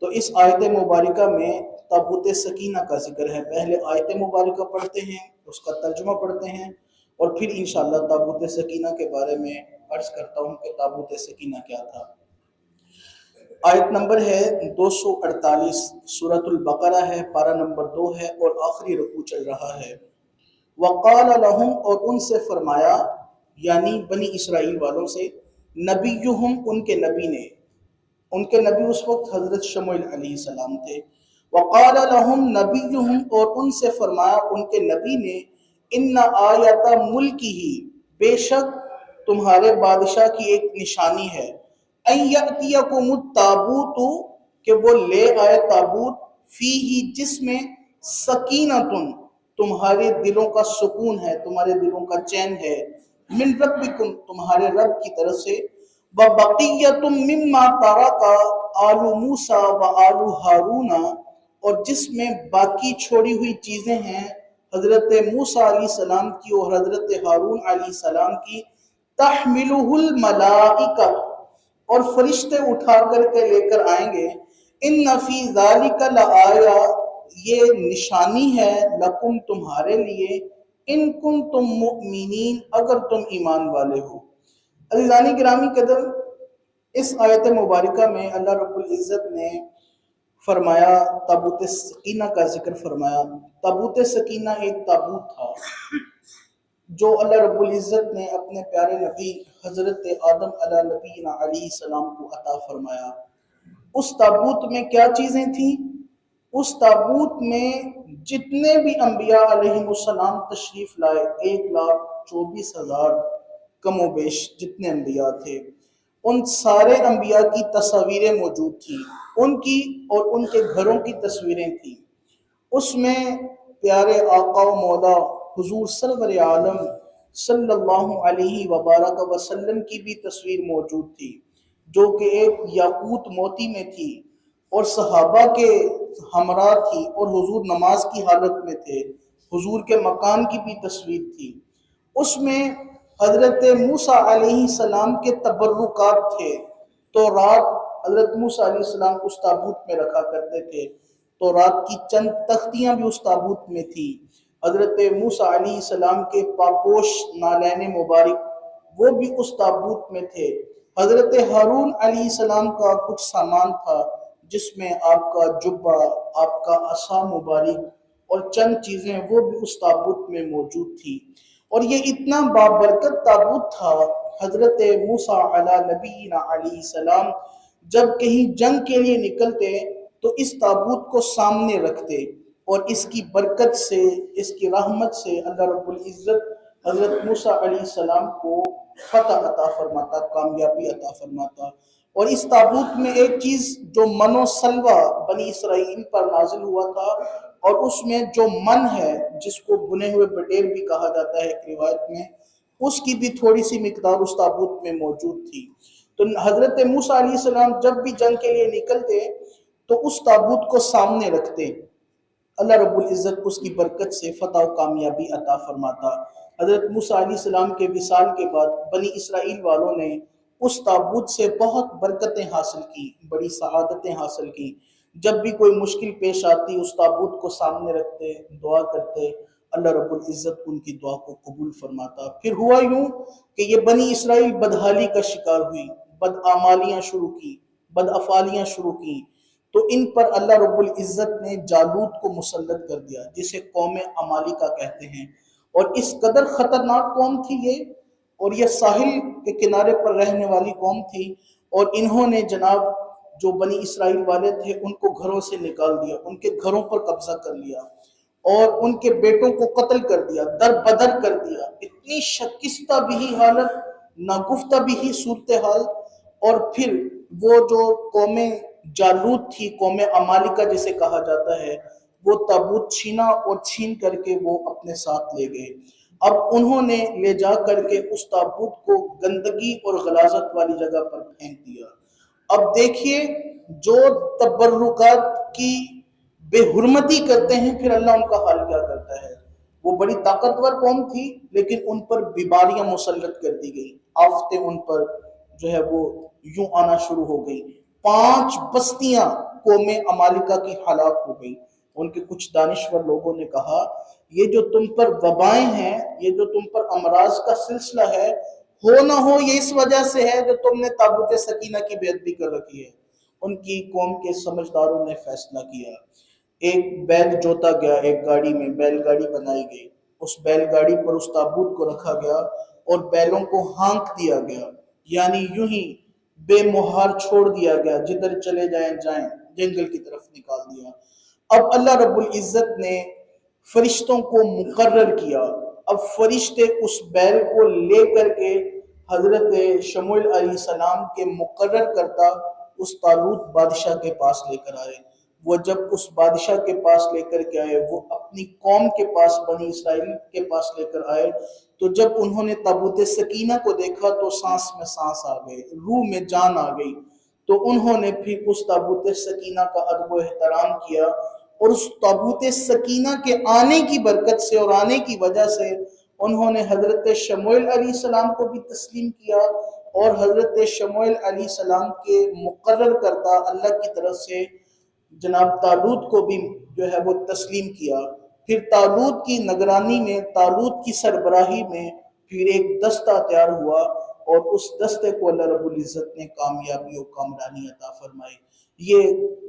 تو اس آیت مبارکہ میں تابوت سکینہ کا ذکر ہے۔ پہلے آیت مبارکہ پڑھتے ہیں، اس کا ترجمہ پڑھتے ہیں، اور پھر انشاءاللہ تابوت سکینہ کے بارے میں عرض کرتا ہوں کہ تابوت سکینہ کیا تھا۔ آیت نمبر ہے 248، سورۃ البقرہ ہے، پارہ نمبر 2 ہے، اور آخری رکوع چل رہا ہے۔ وقال لہم، اور ان سے فرمایا، یعنی بنی اسرائیل والوں سے، نبیہم، ان کے نبی نے، ان کے نبی اس وقت حضرت شموئیل علیہ السلام تھے۔ وقال لہم نبیہم، اور ان سے فرمایا ان کے نبی نے، ان آیت ملکہ، بے شک تمہارے بادشاہ کی ایک نشانی ہے، ان یأتیکم التابوت، کہ وہ لے آئے تابوت، فیہ، جس میں سکینۃ، تمہارے دلوں کا سکون ہے، تمہارے دلوں کا چین ہے، من ربکم، تمہارے رب کی طرف سے، وبقیۃ مما ترک آل موسیٰ وآل ہارون، اور جس میں باقی چھوڑی ہوئی چیزیں ہیں حضرت موسیٰ علیہ السلام کی اور حضرت ہارون علیہ السلام کی، تحملہ الملائکہ، اور فرشتے اٹھا کر کے لے کر آئیں گے، ان فی ذالک لآیہ، یہ نشانی ہے، لکم، تمہارے لیے، ان کنتم مؤمنین، اگر تم ایمان والے ہو۔ عزیزانی گرامی قدر، اس آیت مبارکہ میں اللہ رب العزت نے فرمایا، تابوت سکینہ کا ذکر فرمایا۔ تابوت سکینہ ایک تابوت تھا جو اللہ رب العزت نے اپنے پیارے نبی حضرت آدم علیہ نبینا علیہ السلام کو عطا فرمایا۔ اس تابوت میں کیا چیزیں تھیں؟ اس تابوت میں جتنے بھی انبیاء علیہ السلام تشریف لائے، 1,24,000 کم و بیش جتنے انبیاء تھے، ان سارے انبیاء کی تصاویریں موجود تھیں، ان کی اور ان کے گھروں کی تصویریں تھیں۔ اس میں پیارے آقا و مولا حضور سرور عالم صلی اللہ علیہ وبارک وسلم کی بھی تصویر موجود تھی، جو کہ ایک یاقوت موتی میں تھی، اور صحابہ کے ہمراہ تھی، اور حضور نماز کی حالت میں تھے، حضور کے مکان کی بھی تصویر تھی۔ اس میں حضرت موسیٰ علیہ السلام کے تبرکات تھے، تورات حضرت موسیٰ علیہ السلام اس تابوت میں رکھا کرتے تھے، تورات کی چند تختیاں بھی اس تابوت میں تھی، حضرت موسیٰ علیہ السلام کے پاپوش نالین مبارک وہ بھی اس تابوت میں تھے، حضرت ہارون علیہ السلام کا کچھ سامان تھا جس میں آپ کا جبہ، آپ کا عصا مبارک اور چند چیزیں وہ بھی اس تابوت میں موجود تھی۔ اور یہ اتنا بابرکت تابوت تھا، حضرت موسیٰ علیہ نبینا علیہ السلام جب کہیں جنگ کے لیے نکلتے تو اس تابوت کو سامنے رکھتے، اور اس کی برکت سے، اس کی رحمت سے اللہ رب العزت حضرت موسیٰ علیہ السلام کو فتح عطا فرماتا، کامیابی عطا فرماتا۔ اور اس تابوت میں ایک چیز جو من و سلوہ بنی اسرائیل پر نازل ہوا تھا، اور اس میں جو من ہے جس کو بنے ہوئے بٹیر بھی کہا جاتا ہے ایک روایت میں، اس کی بھی تھوڑی سی مقدار اس تابوت میں موجود تھی۔ تو حضرت موسیٰ علیہ السلام جب بھی جنگ کے لیے نکلتے تو اس تابوت کو سامنے رکھتے، اللہ رب العزت اس کی برکت سے فتح و کامیابی عطا فرماتا۔ حضرت موسیٰ علیہ السلام کے وصال کے بعد بنی اسرائیل والوں نے اس تابوت سے بہت برکتیں حاصل کی، بڑی سعادتیں حاصل کی۔ جب بھی کوئی مشکل پیش آتی اس تابوت کو سامنے رکھتے، دعا کرتے، اللہ رب العزت ان کی دعا کو قبول فرماتا۔ پھر ہوا یوں کہ یہ بنی اسرائیل بدحالی کا شکار ہوئی، بدعمالیاں شروع کی، بدافعالیاں شروع کی، تو ان پر اللہ رب العزت نے جالوت کو مسلط کر دیا، جسے قوم عمالقہ کہتے ہیں۔ اور اس قدر خطرناک قوم تھی یہ، اور یہ ساحل کے کنارے پر رہنے والی قوم تھی، اور انہوں نے جناب جو بنی اسرائیل والے تھے ان کو گھروں سے نکال دیا، ان کے گھروں پر قبضہ کر لیا، اور ان کے بیٹوں کو قتل کر دیا، در بدر کر دیا۔ اتنی شکستہ بھی حالت، ناگفتہ بھی صورتحال۔ اور پھر وہ جو قوم جالوت تھی، قوم عمالقہ جسے کہا جاتا ہے، وہ تابوت چھینا، اور چھین کر کے وہ اپنے ساتھ لے گئے۔ اب انہوں نے لے جا کر کے اس تابوت کو گندگی اور غلاظت والی جگہ پر پھینک دیا۔ اب دیکھیے، جو تبرکات کی بے حرمتی کرتے ہیں پھر اللہ ان کا حال کیا کرتا ہے۔ وہ بڑی طاقتور قوم تھی لیکن ان پر بیماریاں مسلط کر دی گئی، آفتیں ان پر جو ہے وہ یوں آنا شروع ہو گئی۔ 5 بستیاں قوم عمالقہ کی ہلاک ہو گئی۔ ان کے کچھ دانشور لوگوں نے کہا یہ جو تم پر وبائیں ہیں، یہ جو تم پر امراض کا سلسلہ ہے، ہو نہ ہو یہ اس وجہ سے ہے جو تم نے تابوت سکینہ کی بے ادبی کر رکھی ہے۔ ان کی قوم کے سمجھداروں نے فیصلہ کیا، ایک بیل جوتا گیا، ایک گاڑی میں بیل گاڑی بنائی گئی، اس بیل گاڑی پر اس تابوت کو رکھا گیا اور بیلوں کو ہانک دیا گیا، یعنی یوں ہی بے مہار چھوڑ دیا گیا، جدھر چلے جائیں جائیں، جنگل کی طرف نکال دیا۔ اب اللہ رب العزت نے فرشتوں کو مقرر کیا، اب فرشتے اس بیل کو لے کر کے حضرت شموئیل علیہ السلام کے مقرر کرتا اس طالوت بادشاہ کے پاس لے کر آئے۔ وہ جب اس بادشاہ کے پاس لے کر کے آئے، وہ اپنی قوم کے پاس، بنی اسرائیل کے پاس لے کر آئے، تو جب انہوں نے تابوت سکینہ کو دیکھا تو سانس میں سانس آ گئے، روح میں جان آ گئی۔ تو انہوں نے پھر اس تابوت سکینہ کا ادب و احترام کیا، اور اس تابوت سکینہ کے آنے کی برکت سے اور آنے کی وجہ سے انہوں نے حضرت شموئیل علیہ السلام کو بھی تسلیم کیا، اور حضرت شموئیل علیہ السلام کے مقرر کردہ اللہ کی طرف سے جناب طالوت کو بھی جو ہے وہ تسلیم کیا۔ پھر طالوت کی نگرانی میں، طالوت کی سربراہی میں پھر ایک دستہ تیار ہوا، اور اس دستے کو اللہ رب العزت نے کامیابی و کامرانی عطا فرمائی۔ یہ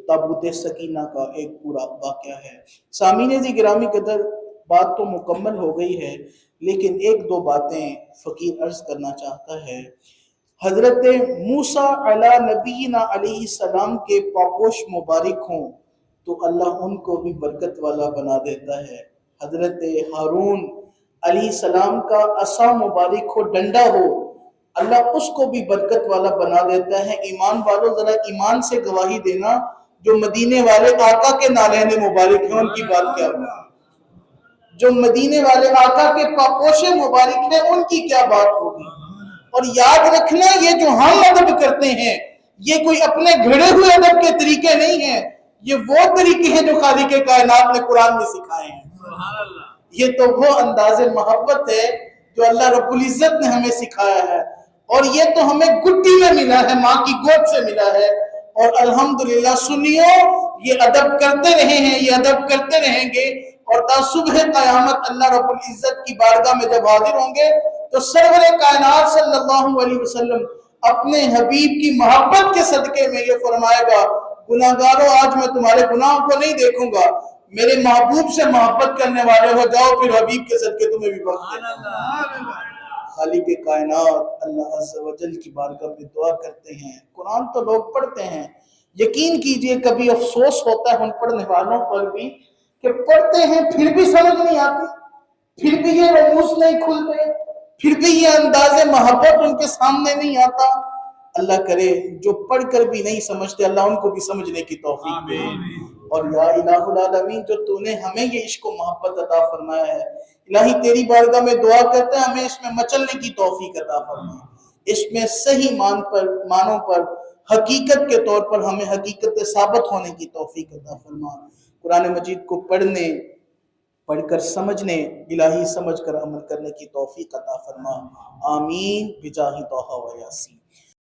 تابوت سکینہ کا ایک پورا واقعہ ہے۔ سامعین گرامی قدر، بات تو مکمل ہو گئی ہے، لیکن ایک دو باتیں فقیر عرض کرنا چاہتا ہے۔ حضرت موسیٰ علی نبینا علیہ السلام کے پاپوش مبارک ہوں تو اللہ ان کو بھی برکت والا بنا دیتا ہے۔ حضرت ہارون علیہ السلام کا عصا مبارک ہو، ڈنڈا ہو، اللہ اس کو بھی برکت والا بنا دیتا ہے۔ ایمان والوں ذرا ایمان سے گواہی دینا، جو مدینے والے آقا کے نالین مبارک ہیں ان کی بات کیا ہوگی، جو مدینے والے آقا کے پاپوش مبارک ہیں ان کی کیا بات ہوگی۔ اور یاد رکھنا، یہ جو ہم ادب کرتے ہیں یہ کوئی اپنے گھڑے ہوئے ادب کے طریقے نہیں ہیں، یہ وہ طریقے ہیں جو خالق کائنات نے قرآن میں سکھائے ہیں۔ یہ تو وہ انداز محبت ہے جو اللہ رب العزت نے ہمیں سکھایا ہے، اور یہ تو ہمیں گٹی میں ملا ہے، ماں کی گود سے ملا ہے۔ اور الحمدللہ سنیو، یہ ادب کرتے رہے ہیں، یہ ادب کرتے رہیں گے، اور تا صبح قیامت اللہ رب العزت کی بارگاہ میں جب حاضر ہوں گے تو سرور کائنات صلی اللہ علیہ وسلم اپنے حبیب کی محبت کے صدقے میں یہ فرمائے گا، گناہگاروں آج میں تمہارے گناہوں کو نہیں دیکھوں گا، میرے محبوب سے محبت کرنے والے ہو جاؤ، پھر حبیب کے صدقے تمہیں بھی بخش دے گا۔ خالق کائنات اللہ عز و جل کی بارگاہ میں دعا کرتے ہیں۔ قرآن تو لوگ پڑھتے ہیں، یقین کیجئے کبھی افسوس ہوتا ہے ان پڑھنے والوں پر بھی کہ پڑھتے ہیں پھر بھی سمجھ نہیں آتی، پھر بھی یہ رموز نہیں کھلتے، پھر بھی یہ انداز محبت ان کے سامنے نہیں آتا۔ اللہ کرے جو پڑھ کر بھی نہیں سمجھتے اللہ ان کو بھی سمجھنے کی توفیق دے۔ اور یا الہ العالمین، جو تو نے ہمیں یہ عشق و محبت عطا فرمایا ہے، الہی تیری بارگاہ میں دعا کرتے ہیں ہمیں اس میں مچلنے کی توفیق عطا فرما، اس میں صحیح معنوں پر حقیقت کے طور پر ہمیں حقیقت ثابت ہونے کی توفیق عطا فرما۔ قرآن مجید کو پڑھنے، پڑھ کر سمجھنے، الہی سمجھ کر عمل کرنے کی توفیق عطا فرما، آمین بجاہ طہ و یاسین۔